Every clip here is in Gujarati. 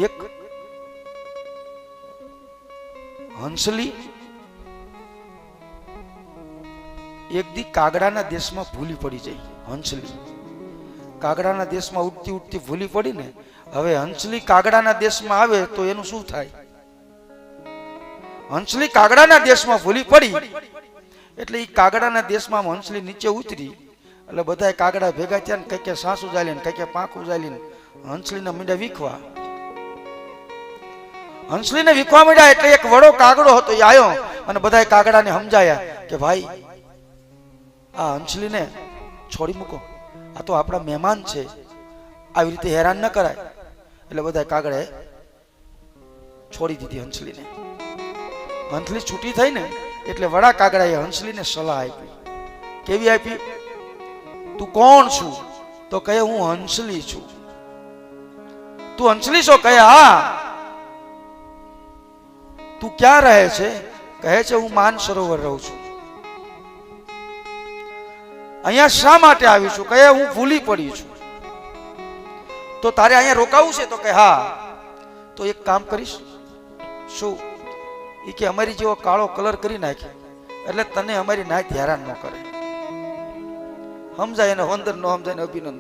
એક હંસલી એક દી કાગડાના દેશમાં ભૂલી પડી જાય. હંસલી કાગડાના દેશમાં ઉડતી ઉડતી ભૂલી પડી ને, હવે હંસલી કાગડાના દેશમાં આવે તો એનું શું થાય? હંસલી કાગડાના દેશમાં ભૂલી પડી એટલે એ કાગડાના દેશમાં હંસલી નીચે ઉતરી એટલે બધા કાગડા ભેગા થયા ને કઈ સાસુ જાલી ને કઈ પાંખું જાલી ને હંસલીને મીંડા વીખવા. હંસલીને વીખવા મીંડા એટલે એક વડો કાગડો હતો એ આવ્યો અને બધા કાગડાને સમજાયા કે ભાઈ આ હંસલીને છોડી મૂકો, આ તો આપણા મહેમાન છે, આવી રીતે હેરાન ન કરાય. એટલે બધા કાગડાએ છોડી દીધી હંસલીને. હંસલી છૂટી થઈ ને એટલે વડા કાગડાએ હંસલીને સલાહ આપી. કેવી આપી? તું કોણ છું? તો કહે હું હંસલી છું. તું હંસલી છો? કહે હા. તું ક્યાં રહે છે? કહે છે હું માન સરોવર રહું છું. અહીંયા શા માટે આવી છું? કહે હું ભૂલી પડી છું. તો તારે અહીંયા રોકાવું છે? તો કહે હા. તો એક કામ કરીશ. શું? એ કે અમારી જેવો કાળો કલર કરી નાખે એટલે તને અમારી નાત હેરાન ન કરે. સમજાય એને વંદન, ન સમજાય ને અભિનંદન.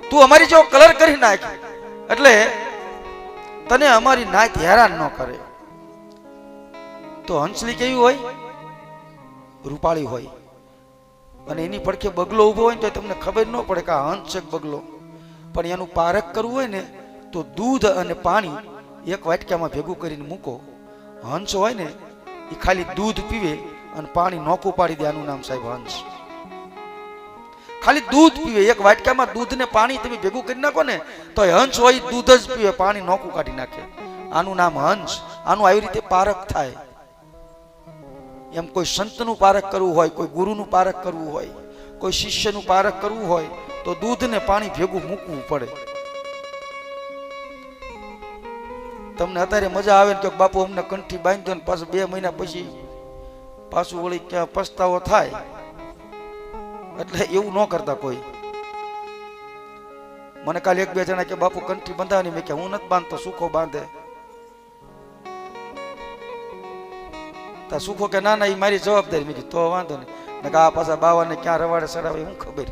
તું અમારી જેવો કલર કરી નાખ એટલે તને અમારી નાત હેરાન ન કરે. તો હંસલી કેવી હોય? રૂપાળી હોય. અને એની પડખે બગલો ઉભો હોય ને તો તમને ખબર ન પડે કે આ હંસ છે બગલો. પણ એનું પારખ કરવું હોય ને તો દૂધ અને પાણી એક વાટકામાં ભેગું કરીને મૂકો. હંસ હોય ને એ ખાલી દૂધ પીવે અને પાણી નોખું પાડી દે. આનું નામ સાહેબ હંસ. ખાલી દૂધ પીવે. એક વાટકામાં દૂધ ને પાણી તમે ભેગું કરી નાખો ને તો હંસ હોય દૂધ જ પીવે, પાણી નોખું કાઢી નાખે. આનું નામ હંસ. આનું આવી રીતે પારખ થાય. એમ કોઈ સંતનું પારખ કરવું હોય, કોઈ ગુરુનું પારખ કરવું હોય, કોઈ શિષ્યનું પારખ કરવું હોય તો દૂધ ને પાણી ભેગું મૂકવું પડે. તમને અત્યારે મજા આવે કે બાપુ અમને કંઠી બાંધ્યો ને પાછું 2 મહિના પછી પાછું વળી ક્યાં પસ્તાવો થાય. એટલે એવું ન કરતા કોઈ. મને કાલે 1-2 જણા કે બાપુ કંઠી બંધાવાની. મેં કે હું નથી બાંધતો, સુખો બાંધે. તા સુખો કે ના ના એ મારી જવાબદારી. મેં કીધું તો વાંધો નહીં. આ પાછા બાવાને ક્યાં રવાડે ચડાવે હું ખબર.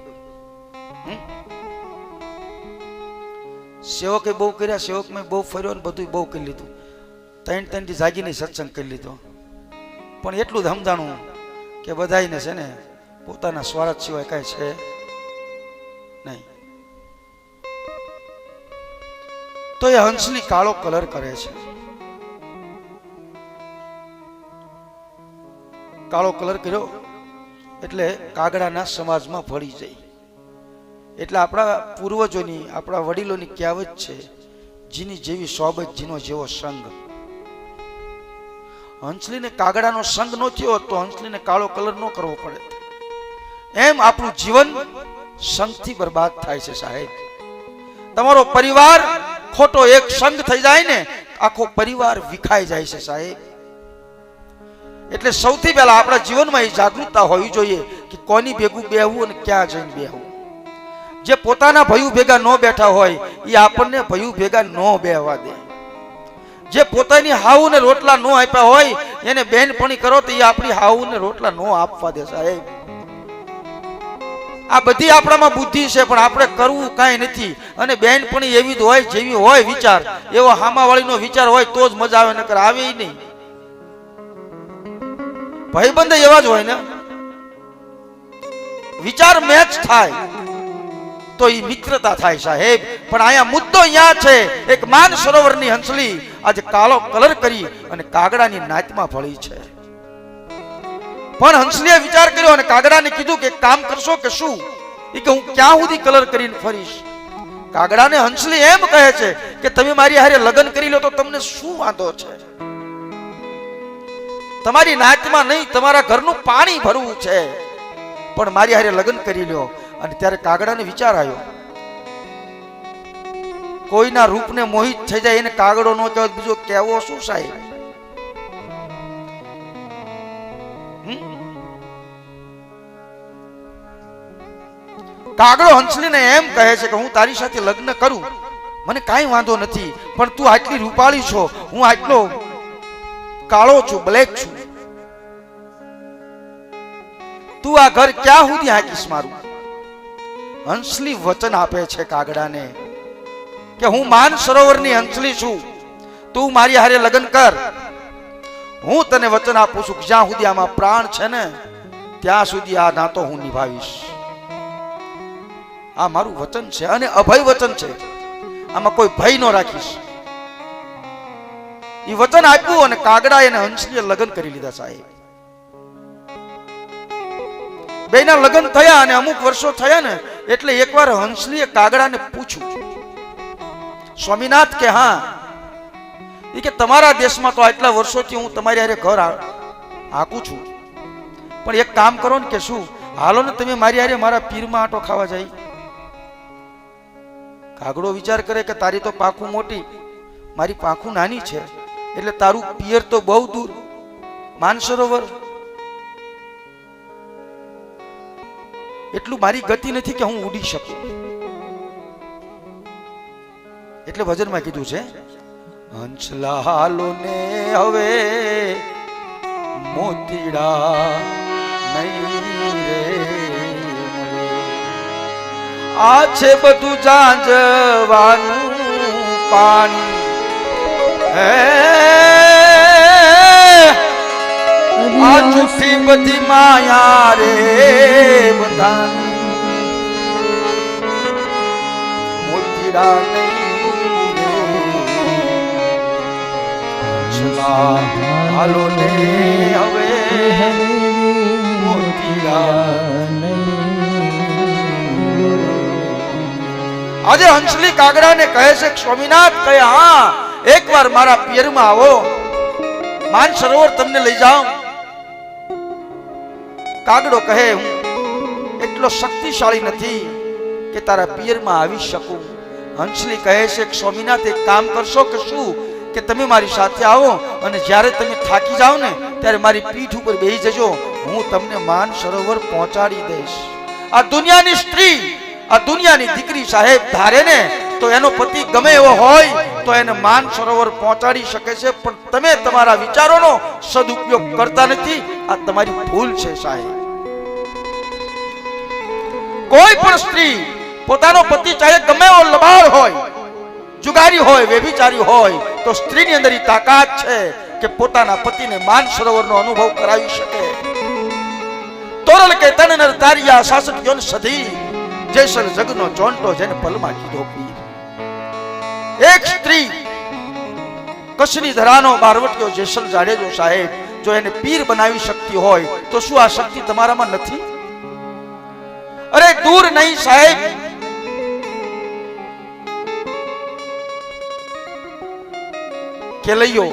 સેવકે બહુ કર્યા, સેવક મેં બહુ ફર્યો ને બધું બહુ કરી લીધું. 3 થી જાગીને સત્સંગ કરી લીધો. પણ એટલું જ સમજાણું કે બધાને છે ને પોતાના સ્વાર્થ સિવાય કઈ છે નહીં. તો એ હંસલી કાળો કલર કરે છે. કાળો કલર કર્યો એટલે કાગડાના સમાજમાં ભળી જાય. એટલે આપણા પૂર્વજોની, આપણા વડીલોની કહેવત છે, જીની જેવી સોબત જીનો જેવો સંગ. હંસલીને કાગડાનો સંગ ન થયો તો હંસલીને કાળો કલર ન કરવો પડે. એમ આપણું જીવન સંગથી બરબાદ થાય છે સાહેબ. તમારો પરિવાર ખોટો એક સંગ થઈ જાય ને આખો પરિવાર વિખાઈ જાય છે સાહેબ. એટલે સૌથી પહેલા આપણા જીવનમાં એ જાગૃતતા હોવી જોઈએ કે કોની ભેગું બેહવું અને ક્યાં જઈને બેહવું. જે પોતાના ભયું ભેગા ન બેઠા હોય એ આપણને ભયું ભેગા ન બેહવા દે. જે પોતાની હાઉ ને રોટલા ન આપ્યા હોય એને બેનપણી કરો તો એ આપણી હાઉ ને રોટલા ન આપવા દે સાહેબ. આ બધી આપણામાં બુદ્ધિ છે પણ આપણે કરવું કાંઈ નથી. અને બેનપણી એવી જ હોય જેવી હોય વિચાર, એવો હામાવાળીનો વિચાર હોય તો જ મજા આવે, નકર આવે નહીં. ભાઈબંધ એવા જ હોય ને, વિચાર મેચ થાય તો એ મિત્રતા થાય સાહેબ. પણ અહીંયા મુદ્દો અહીંયા છે, એક માન સરોવરની હંસલી આજે કાળો કલર કરી અને કાગડાની નાતમાં ભળી છે. પણ હંસલીએ વિચાર કર્યો અને કાગડાને કીધું કે કામ કરશો કે શું? એ કે હું ક્યાં સુધી કલર કરીને ફરીશ? કાગડાને હંસલી એમ કહે છે કે તમે મારી હારે લગ્ન કરી લો તો તમને શું વાંધો છે? તમારી નાતમાં નહીં, તમારા ઘરનું પાણી ભરવું છે, પણ મારી હારે લગ્ન કરી લ્યો. અને ત્યારે કાગડાને વિચાર આવ્યો, કોઈના રૂપને મોહિત થઈ જાય એને કાગડો નો કહેવાય, બીજો કેવો શું સાહેબ? કાગડો હંસલીને એમ કહે છે કે હું તારી સાથે લગ્ન કરું મને કાંઈ વાંધો નથી, પણ તું આટલી રૂપાળી છો, હું આટલો કાળો છું, બ્લેક છું, તું આ ઘર ક્યાં સુધી હાકીશ મારું? હંસલી વચન આપે છે કાગડાને કે હું માન સરોવરની હંસલી છું, તું મારી હારે લગ્ન કર. હું તને વચન આપું છું કે જ્યાં સુધી આમાં પ્રાણ છે ને ત્યાં સુધી આ નાતો હું નિભાવીશ. આ મારું વચન છે અને અભય વચન છે, આમાં કોઈ ભય ન રાખીશ. એ વચન આપ્યું અને કાગડા એને હંસલીએ લગ્ન કરી લીધા. સાહેબ, બેના લગ્ન થયા અને અમુક વર્ષો થયા ને એટલે એકવાર હંસલીએ કાગડાને પૂછ્યું, સ્વામીનાથ કે હા, એ કે તમારા દેશમાં તો આટલા વર્ષોથી હું તમારી હારે ઘર હાકું છું, પણ એક કામ કરો ને કે શું, હાલો ને તમે મારી હારે મારા પીરમાં આટો ખાવા જાય. કાગડો વિચાર કરે કે તારી તો પાંખું મોટી, મારી પાંખું નાની છે, એટલે તારું પિયર તો બહુ દૂર, માનસરોવર, એટલું મારી ગતિ નથી કે હું ઉડી શકું. એટલે ભજનમાં કીધું છે, હંસલા હાલો ને હવે મોતીડા નહીં રે, આ છે બધું જાંજવાનું પાણી, આ જૂઠી બધી માયા રે બધાની, મોતીડા નહીં રે, હંસલા હાલો ને હવે મોતીડા નહીં. આજે હંસલી કાગડાને કહે છે સ્વામીનાથ કહે હા, એકવાર મારા પિયરમાં આવો, માન સરોવર તમને લઈ જાઉં. કાગડો કહે હું એટલો શક્તિશાળી નથી કે તારા પિયરમાં આવી શકું. હંસલી કહે છે કે સ્વામીનાથ એક કામ કરશો કે શું, કે તમે મારી સાથે આવો અને જ્યારે તમે થાકી જાઓ ને ત્યારે મારી પીઠ ઉપર બેસી જજો, હું તમને માન સરોવર પહોંચાડી દઈશ. આ દુનિયાની સ્ત્રી, આ દુનિયાની દીકરી સાહેબ ધારે ને તો એનો પતિ ગમે એવો હોય તો એને માન સરોવર પહોંચાડી શકે છે, પણ તમે તમારા વિચારોનો સદુપયોગ કરતા નથી. આ તમારી ભૂલ છે સાહેબ. કોઈ પણ સ્ત્રી પોતાનો પતિ ચાહે ગમે એવો લબાડ હોય, જુગારી હોય, વ્યભિચારી હોય, તો સ્ત્રીની અંદર તાકાત છે કે પોતાના પતિને માન સરોવરનો અનુભવ કરાવી શકે. તોરલ કે તન નર તારિયા શાસક યોન સધી, જેસલ જગનો ચોંટો જેને પલમાં કીધો પીર. એક સ્ત્રી કચ્છની ધરાનો બારવટીયો જેસલ જાડેજો સાહેબ જો એને પીર બનાવી શકતી હોય તો શું આ શક્તિ તમારામાં નથી? અરે દૂર નહીં સાહેબ, કેલૈયો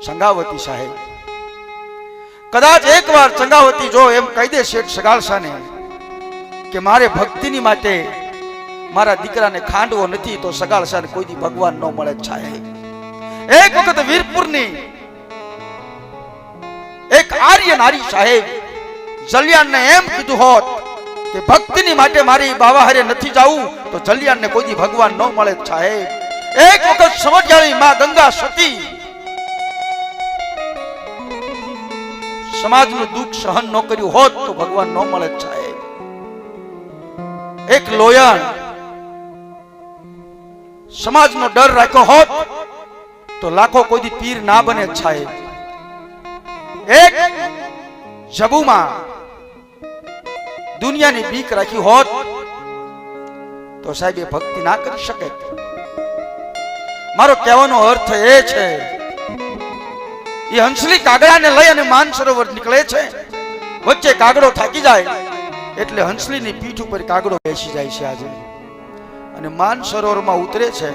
સંગાવતી સાહેબ, કદાચ એકવાર સંગાવતી જો એમ કહી દે શેઠ સગાળસાને કે મારે ભક્તિની માટે મારા દીકરાને ખાંડવો નથી, તો સગાળસાને કોઈ દી ભગવાન ન મળે સાહેબ. એક વખત વીરપુરની એક આર્ય નારી સાહેબ જલિયાનને એમ કીધું હોત કે ભક્તિની માટે મારી બાવા હારે નથી જાવું તો જલિયાનને કોઈ દી ભગવાન ન મળે સાહેબ. એક વખત સમજ્યાળી માં ગંગા સતી સમાજનું દુઃખ સહન ન કર્યું હોત તો ભગવાન ન મળે સાહેબ. એક લોયણ સમાજનો ડર રાખ્યો હોત તો લાખો કોઈ દી પીર ના બને સાહેબ. એક જબુમાં દુનિયાની બીક રાખી હોત તો સાહેબ એ ભક્તિ ના કરી શકે. મારો કહેવાનો અર્થ એ છે, એ હંસલી કાગડાને લઈ અને માન સરોવર નીકળે છે. વચ્ચે કાગડો થાકી જાય એટલે હંસલીની પીઠ ઉપર કાગડો બેસી જાય છે આજે અને માન સરોવરમાં ઉતરે છે.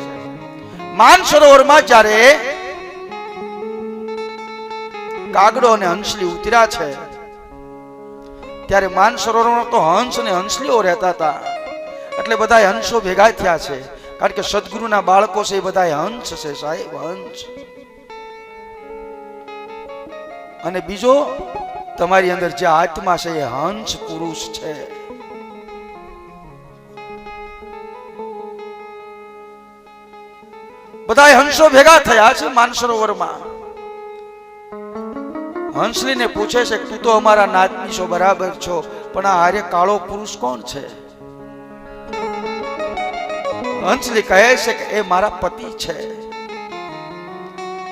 માન સરોવરમાં જ્યારે કાગડો અને હંસલી ઉતર્યા છે ત્યારે માન સરોવરમાં તો હંસ અને હંસલીઓ રહેતા હતા, એટલે બધા હંસો ભેગા થયા છે. કારણ કે સદગુરુના બાળકો છે એ બધા હંસ છે સાહેબ, હંસ. અને બીજો તમારી અંદર જે આત્મા છે એ હંસ પુરુષ છે. બધા હંસો ભેગા થયા છે માનસરોવરમાં. હંસલીને પૂછે છે તું તો અમારા નાતની છો, બરાબર છો, પણ આ હારે કાળો પુરુષ કોણ છે? હંસલી કહે છે કે એ મારા પતિ છે.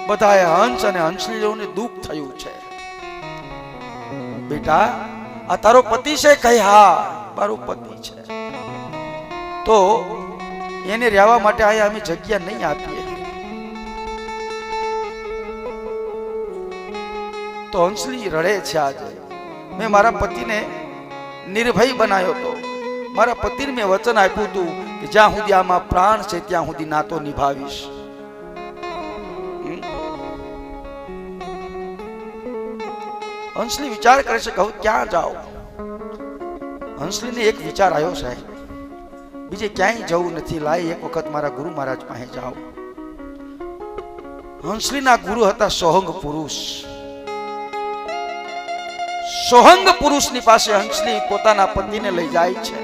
બધાએ હંસ અને હંસલીઓને દુઃખ થયું છે. બેટા આ તારો પતિ છે? કહે હા મારો પતિ છે. તો એને રહેવા માટે અહીંયા અમે જગ્યા નહીં આપીએ. તો હંસલી રડે છે. આજે મેં મારા પતિને નિર્ભય બનાવ્યો હતો. મારા પતિને મેં વચન આપ્યું હતું કે જ્યાં સુધી આમાં પ્રાણ છે ત્યાં સુધી નાતો નિભાવીશ. હંસલી વિચાર કરે છે કે હવે ક્યાં જાઓ. હંસલીને એક વિચાર આવ્યો સાહેબ, બીજે ક્યાંય જવું નથી, લાય એક વખત મારા ગુરુ મહારાજ પાસે જાઓ. હંસલીના ગુરુ હતા સોહંગ પુરુષ. સોહંગ પુરુષની પાસે હંસલી પોતાના પતિને લઈ જાય છે.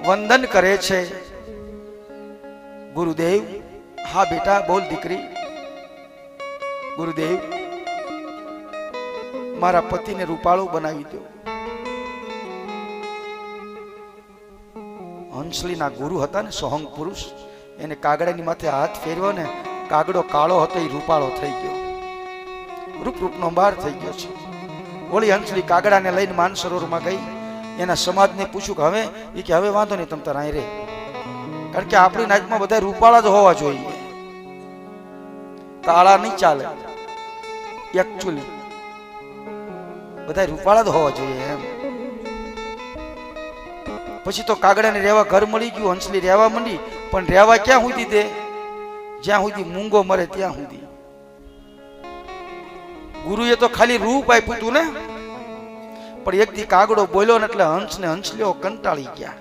વંદન કરે છે. ગુરુદેવ. હા બેટા બોલ દીકરી. ગુરુદેવ મારા પતિને રૂપાળો બનાવી દો. હંસલીના ગુરુ હતા ને સોહંગ પુરુષ, એને કાગડાની માથે હાથ ફેરવ્યો ને કાગડો કાળો હતો એ રૂપાળો થઈ ગયો, રૂપનો અંબાર થઈ ગયો છે. ઓલી હંસલી કાગડાને લઈને માનસરોવરમાં ગઈ. એના સમાજને પૂછ્યું કે હવે વાંધો નહીં, તમ તાર અહીં રે, કારણ કે આપણી નાચમાં બધા રૂપાળા જ હોવા જોઈએ, કાળા નહીં ચાલે. એકચ્યુઅલી બધા રૂપાળા જ હોવા જોઈએ એમ. પછી તો કાગડાને રહેવા ઘર મળી ગયું. હંસલી રહેવા માંડી, પણ રહેવા ક્યાં સુધી દે? જ્યાં સુધી મૂંગો મરે ત્યાં સુધી. ગુરુએ તો ખાલી રૂપ આપ્યું હતું ને, પણ એક દી કાગડો બોલ્યો ને એટલે હંસ ને હંસલીઓ કંટાળી ગયા.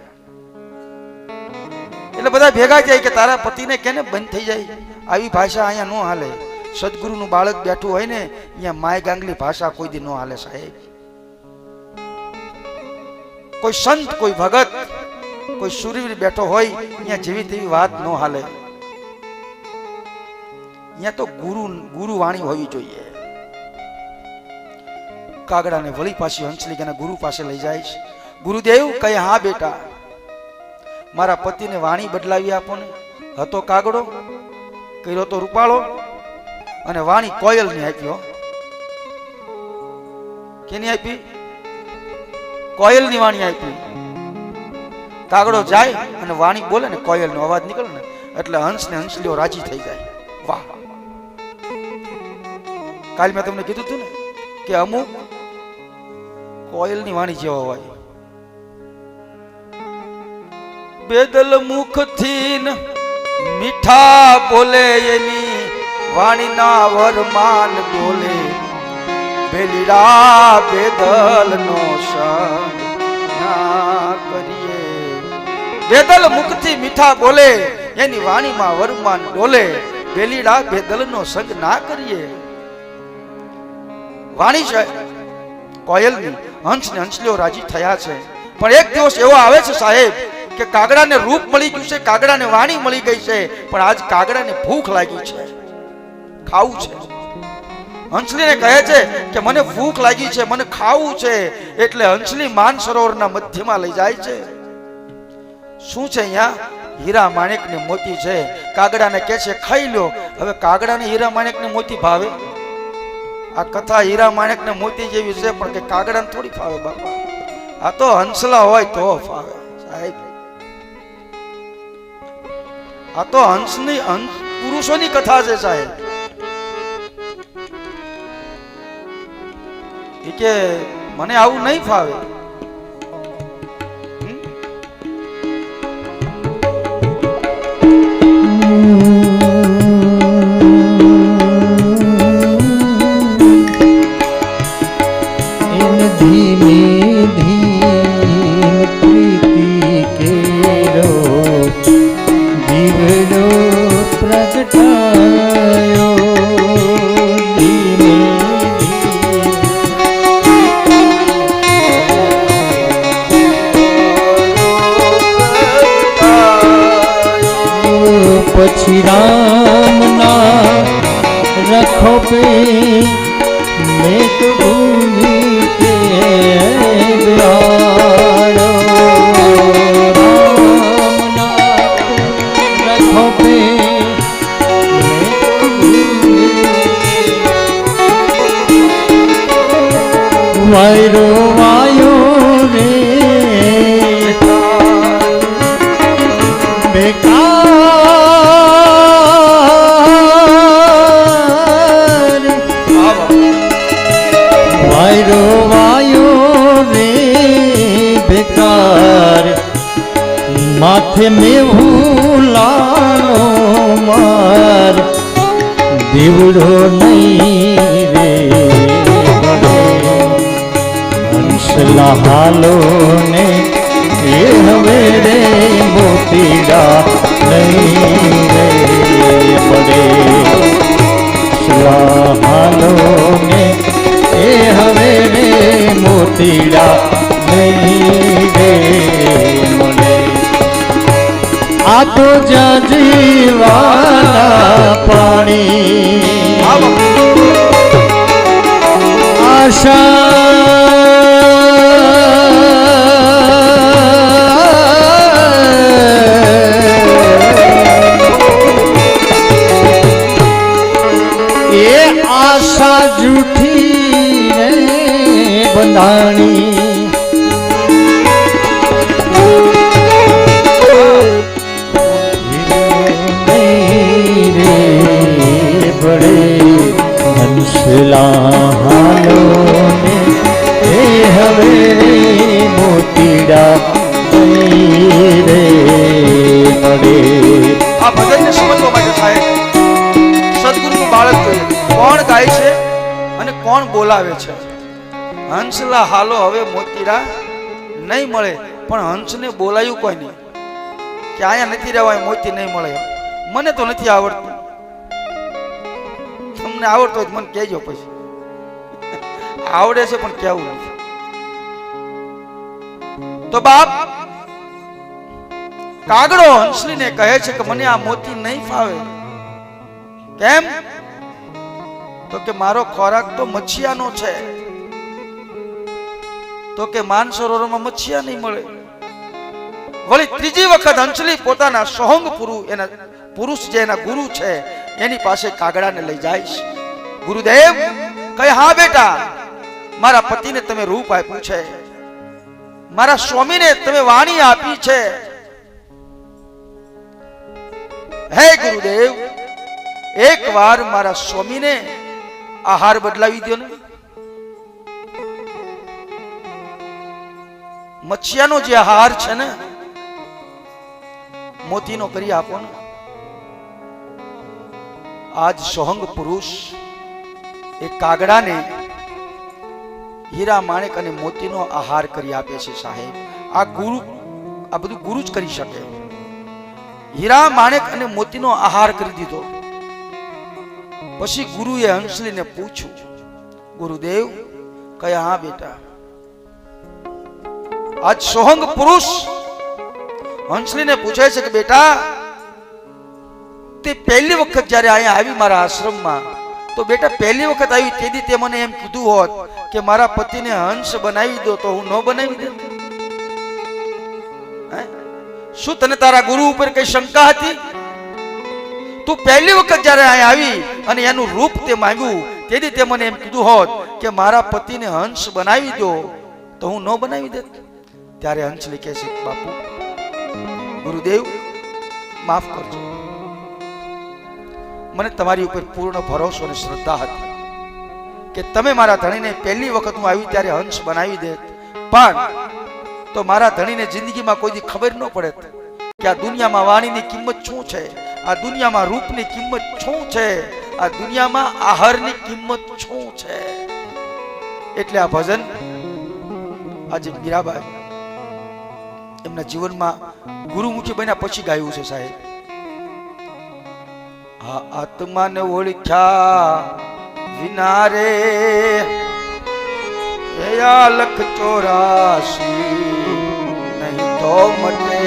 એટલે બધા ભેગા જાય કે તારા પતિને કેને બંધ થઈ જાય, આવી ભાષા અહીંયા ન હાલે. સદગુરુનું બાળક બેઠું હોય ને અહીંયા માય ગાંગલી ભાષા કોઈ દી ન હાલે સાહેબ. કોઈ સંત, કોઈ ભગત, કોઈ સુરવીર બેઠો હોય અહીંયા જેવી તેવી વાત ન હાલે. અહીંયા તો ગુરુ વાણી હોવી જોઈએ. કાગડાને વળી પાછી હંસલી કે ગુરુ પાસે લઈ જાય છે. ગુરુદેવ કહે હા બેટા મારા પતિને વાણી બદલાવી આપો ને. હતો કાગડો, કર્યો તો રૂપાળો, અને વાણી કોયલની આપી. કેની આપી? કોયલની વાણી આપી. કાગડો જાય અને વાણી બોલે ને કોયલનો અવાજ નીકળે ને એટલે હંસ ને હંસલીઓ રાજી થઈ જાય. વાહ! કાલ મેં તમને કીધું હતું ને કે અમુક કોયલની વાણી જેવા હોય. બેદલ મુખથી મીઠા બોલે એની વાણીના વરમાન બોલે. બેલીડા બેદલ નો સંગ ના કરીએ. બેદલ મુખથી મીઠા બોલે એની વાણીમાં વરમાન ડોલે. બેલીડા બેદલ નો સંગ ના કરીએ. વાણી છે કોયલની. હંસ ને હંસલીઓ રાજી થયા છે. પણ એક દિવસ એવો આવે છે સાહેબ કે કાગડાને રૂપ મળી ગયું છે, કાગડાને વાણી મળી ગઈ છે, પણ આજ કાગડાને ભૂખ લાગી છે, ખાવું છે. હંસલીને કહે છે કે મને ભૂખ લાગી છે, મને ખાવું છે. એટલે હંસલી માનસરોવરના મધ્યમાં લઈ જાય છે. શું છે અહીંયા? હીરા માણેક ને મોતી છે. કાગડાને કહે છે ખાઈ લો. હવે કાગડાને હીરા માણેક ને મોતી ભાવે? આ કથા હીરા માણેક ને મોતી જેવી છે, પણ કે કાગડાને થોડી ફાવે બાપા. આ તો હંસલા હોય તો ફાવે સાહેબ. આ તો હંસની પુરુષોની કથા છે સાહેબ. કે મને આવું નહીં ફાવે. श्री राम ना रखो पे मैं तो भूमि के बिहारो राम ना रखो पे मैं तो भूमि वायरो वायो रे बेकार वायरो वायो रे बेकार माथे में भूलानो मार देवड़ो नहीं रे हंसला हालो ने ये हवे रे मोतीड़ा नहीं रे बड़े हालो ने ये हवे रे मोतीड़ा नहीं रे मोड़े आ तो जीवाना पानी आशा आशा झूठी रे बंधानी रे बड़े हंसला हालो ने हे हवे मोतीड़ा रे बड़े आ भजन ने समझवा માટે સાહેબ સદગુરુનું બાળક જોઈએ કોણ ગાય છે અને કોણ બોલાવે છે હંસલા હાલો હવે મોતીડા નહીં મળે પણ હંસને બોલાયું કોઈ નહીં કે આયા નથી રહેવાય મોતી નહીં મળે મને તો નથી આવડતું તમને આવડતો હોય મને કહેજો પછી આવડે છે પણ કેવું નથી તો બાપ કાગડો હંસલીને કહે છે કે મને આ મોતી નહીં ફાવે કેમ તો કે મારો ખોરાક તો મચ્છિયાનો છે તો કે માનસરોવરમાં મચ્છિયા નહીં મળે વળી ત્રીજી વખત હંસલી પોતાના સોહંગ પુરુષ જે એના ગુરુ છે એની પાસે કાગડાને લઈ જાય છે ગુરુદેવ કહે હા બેટા મારા પતિને તમે રૂપ આપ્યું છે મારા સ્વામીને તમે વાણી આપી છે હે ગુરુદેવ એક વાર મારા સ્વામીને આહાર બદલાવી દો ને મચ્છિયાનો જે આહાર છે ને મોતીનો કરી આપો ને આજ સોહંગ પુરુષ એ કાગડાને હીરા માણેક અને મોતીનો આહાર કરી આપે છે સાહેબ આ બધું ગુરુ જ કરી શકે હીરા માણેક અને મોતીનો આહાર કરી દીધો પછી ગુરુએ હંસલીને પૂછ્યું ગુરુદેવ કયા હા બેટા આજ સોહંગ પુરુષ હંસલીને પૂછે છે કે બેટા તે પહેલી વખત જ્યારે અહીંયા આવી મારા આશ્રમમાં તો બેટા પહેલી વખત આવી તેથી તે મને એમ કીધું હોત કે મારા પતિને હંસ બનાવી દો તો હું ન બનાવી દે શું તને તારા ગુરુ ઉપર કઈ શંકા હતી તું પહેલી વખત જ્યારે અહીંયા આવી અને એનું રૂપ તે માંગ્યું તેથી તે મને એમ કીધું હોત કે મારા પતિને હંસ બનાવી દો તો હું ન બનાવી દેત ત્યારે હંસલી કહે છે બાપુ ગુરુદેવ માફ કરજો મને તમારી ઉપર પૂર્ણ ભરોસો અને શ્રદ્ધા હતી કે તમે મારા ધણીને પહેલી વખત હું આવી ત્યારે હંસ બનાવી દેત પણ તો મારા ધણીને જિંદગીમાં કોઈ દી ખબર ન પડે કે આ દુનિયામાં વાણીની કિંમત શું છે આ દુનિયામાં રૂપની કિંમત શું છે આ દુનિયામાં આહારની કિંમત શું છે એટલે આ ભજન આજે મીરાબાઈ એમના જીવનમાં ગુરુમુખી બન્યા પછી ગાયું છે સાહેબ આ આત્માને ઓળખ્યા વિના રે આ લખ 84 નહીં તો મટે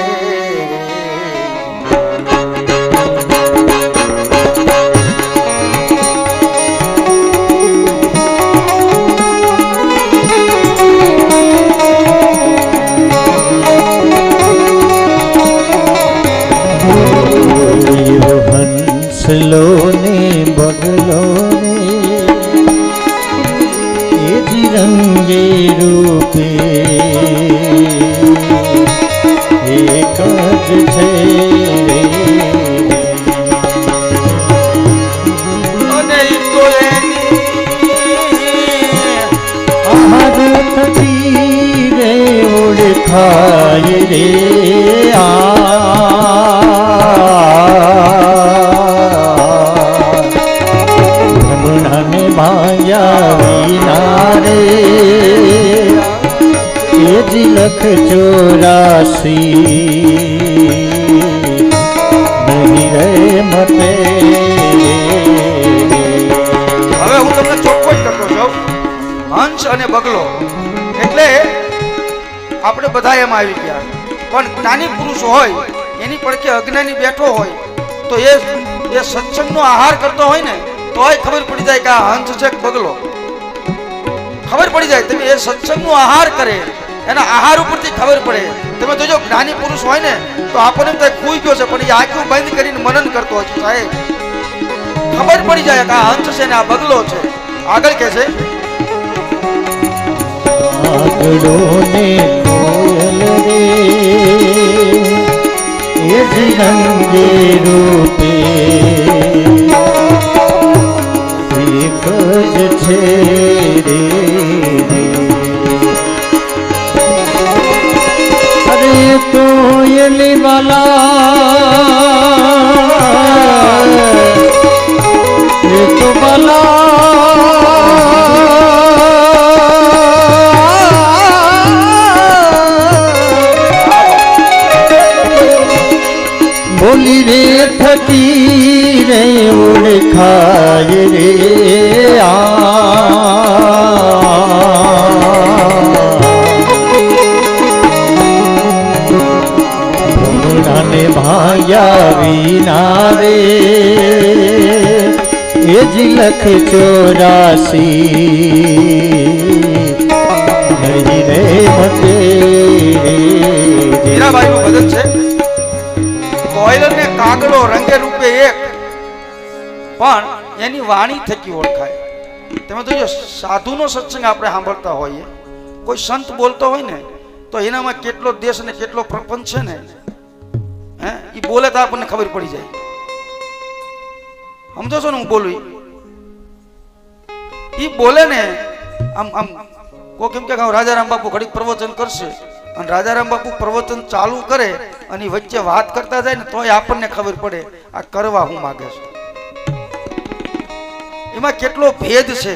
હંસલો ને બગલો ને એ જ રંગે રૂપે એક જ છે રે. અને ઈ તો એની આહાર થકી રે ઓળખાય રે ભ્રમણાને માયા વિના રે એ જ લખ 84 નહીં રે મતે. હવે હું તમને ચોખ્ખો જ કરતો જાઉં. હંસ અને બગલો એટલે આપણે બધા એમ આવી ગયા, પણ જ્ઞાની પુરુષ હોય એની પડખે અજ્ઞાની બેઠો હોય તો એ સત્સંગનો આહાર કરતો હોય ને તોય ખબર પડી જાય કે આ હંસ છે કે બગલો. ખબર પડી જાય. તમે એ સત્સંગનો આહાર કરે એના આહાર ઉપરથી ખબર પડે. તમે જોજો જ્ઞાની પુરુષ હોય ને તો આપણને એમ થાય ખુઈ ગયો છે, પણ એ આંખો બંધ કરીને મનન કરતો હોય છે સાહેબ. ખબર પડી જાય કે આ હંસ છે ને આ બગલો છે. આગળ કે છે આગળો ને કોયલ રે એ જ રંગે રૂપે એક જ છે રે. અરે કોયલી વાલા એ તો બોલી રે થકી રે ઓળખાય રે ભ્રમણાને ભાયા વિના રે એ જ લખ 84 નહીં રે મતે. હીરાબાઈ નું ભજન છે. કોયલ ને કાગડો રંગે રૂપે એક, પણ એની વાણી થકી ઓળખાય. તમે જોજો સાધુનો સત્સંગ આપણે સાંભળતા હોઈએ, કોઈ સંત બોલતો હોય ને તો એનામાં કેટલો દેશ અને કેટલો પ્રપંચ છે ને હે એ બોલે તો આપણને ખબર પડી જાય. સમજો છો ને હું બોલું ઈ બોલે ને આમ આમ કોઈ કેમ કે રાજારામ બાપુ ઘડીક પ્રવચન કરશે અને રાજારામ બાપુ પ્રવચન ચાલુ કરે અને વચ્ચે વાત કરતા જાય ને તોય આપણને ખબર પડે આ કરવા હું માગે છે. એમાં કેટલો ભેદ છે.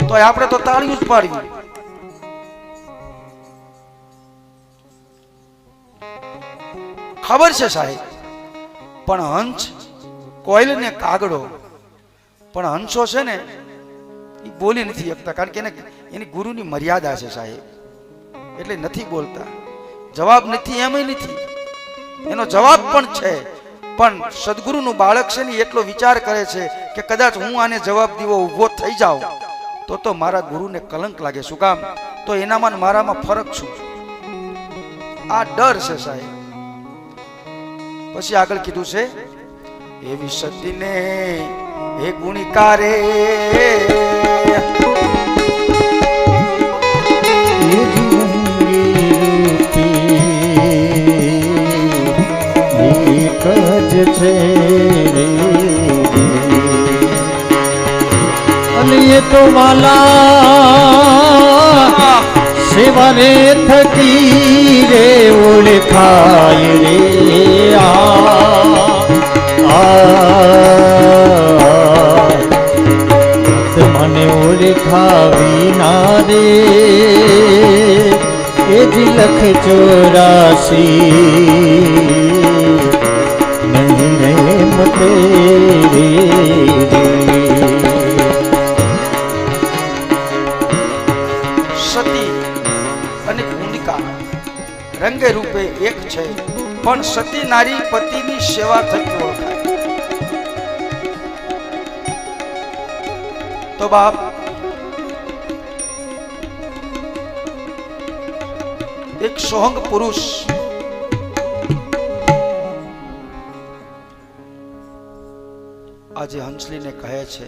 તો આપણે તો તાળીયું જ પાડવી. ખબર છે સાહેબ, પણ હંસ કોયલ ને કાગડો પણ હંસો છે ને એ બોલી નથી શકતા, કારણ કે એની ગુરુની મર્યાદા છે સાહેબ, એટલે નથી બોલતા. જવાબ નથી એમ નથી, એનો જવાબ પણ છે, પણ સદગુરુનું બાળક છે ને એટલો વિચાર કરે છે કે કદાચ હું આને જવાબ દેવો ઊભો થઈ જાઉં તો મારા ગુરુને કલંક લાગે. શું કામ? તો એનામાં મારામાં ફરક શું? આ ડર છે સાહેબ. પછી આગળ કીધું છે એવી સતીને હે ગુણિકારે એક જ છે અને એ તો વાલા સેવા રે થકી રે ઓળખાય રે મને ઓળખાવી ના રે એ જ લખ 84 નહીં રે મતે રે. સતી અને કુંડિકા રંગે રૂપે એક છે, પણ સતી નારી પતિની સેવા થકી ઓળખાય. તો બાપ એક સોહંગ પુરુષ આજે હંસલીને કહે છે,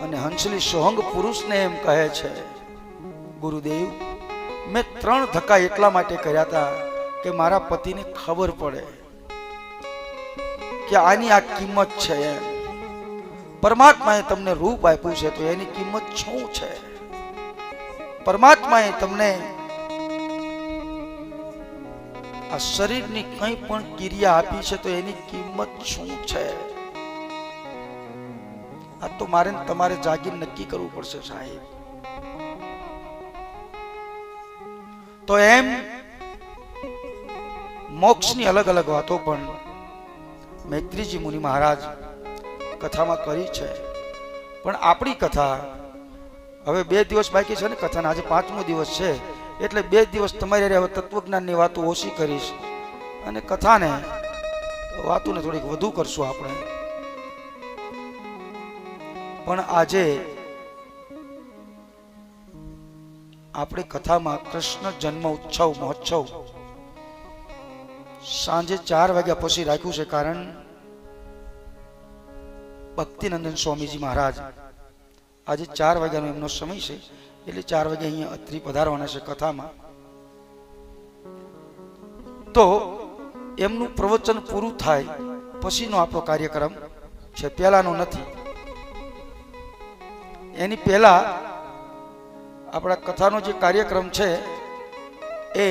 અને હંસલી સોહંગ પુરુષને એમ કહે છે, ગુરુદેવ, મેં 3 ધક્કા એટલા માટે કર્યા હતા કે મારા પતિને ખબર પડે કે આની આ કિંમત છે. એમ પરમાત્માએ તમને રૂપ આપ્યું છે તો એની કિંમત શું છે? પરમાત્માએ તમને આ શરીરની કંઈ પણ ક્રિયા આપી છે તો એની કિંમત શું છે? આ તો મારે ને તમારે જાગીર નક્કી કરવું પડશે સાહેબ. તો એમ મોક્ષની અલગ અલગ વાતો પણ મૈત્રીજી મુનિ મહારાજ કથામાં કરી છે. પણ આપણી કથા હવે 2 દિવસ બાકી છે ને કથાના, આજે 5મો દિવસ છે, એટલે 2 દિવસ તમારી હવે તત્વજ્ઞાનની વાતો ઓછી કરીશ અને કથાને વાતોને થોડીક વધુ કરશું આપણે. પણ આજે આપણી કથામાં કૃષ્ણ જન્મ ઉત્સવ મહોત્સવ સાંજે 4 વાગ્યા પછી રાખ્યું છે, કારણ ભક્તિનંદન સ્વામીજી મહારાજ આજે 4 વાગ્યાનો એમનો સમય છે, એટલે 4 વાગે અહીંયા અત્રી પધારવાના છે કથામાં. તો એમનું પ્રવચન પૂરું થાય પછીનો આપણો કાર્યક્રમ છે, પહેલાનો નથી. એની પહેલા આપણા કથાનો જે કાર્યક્રમ છે એ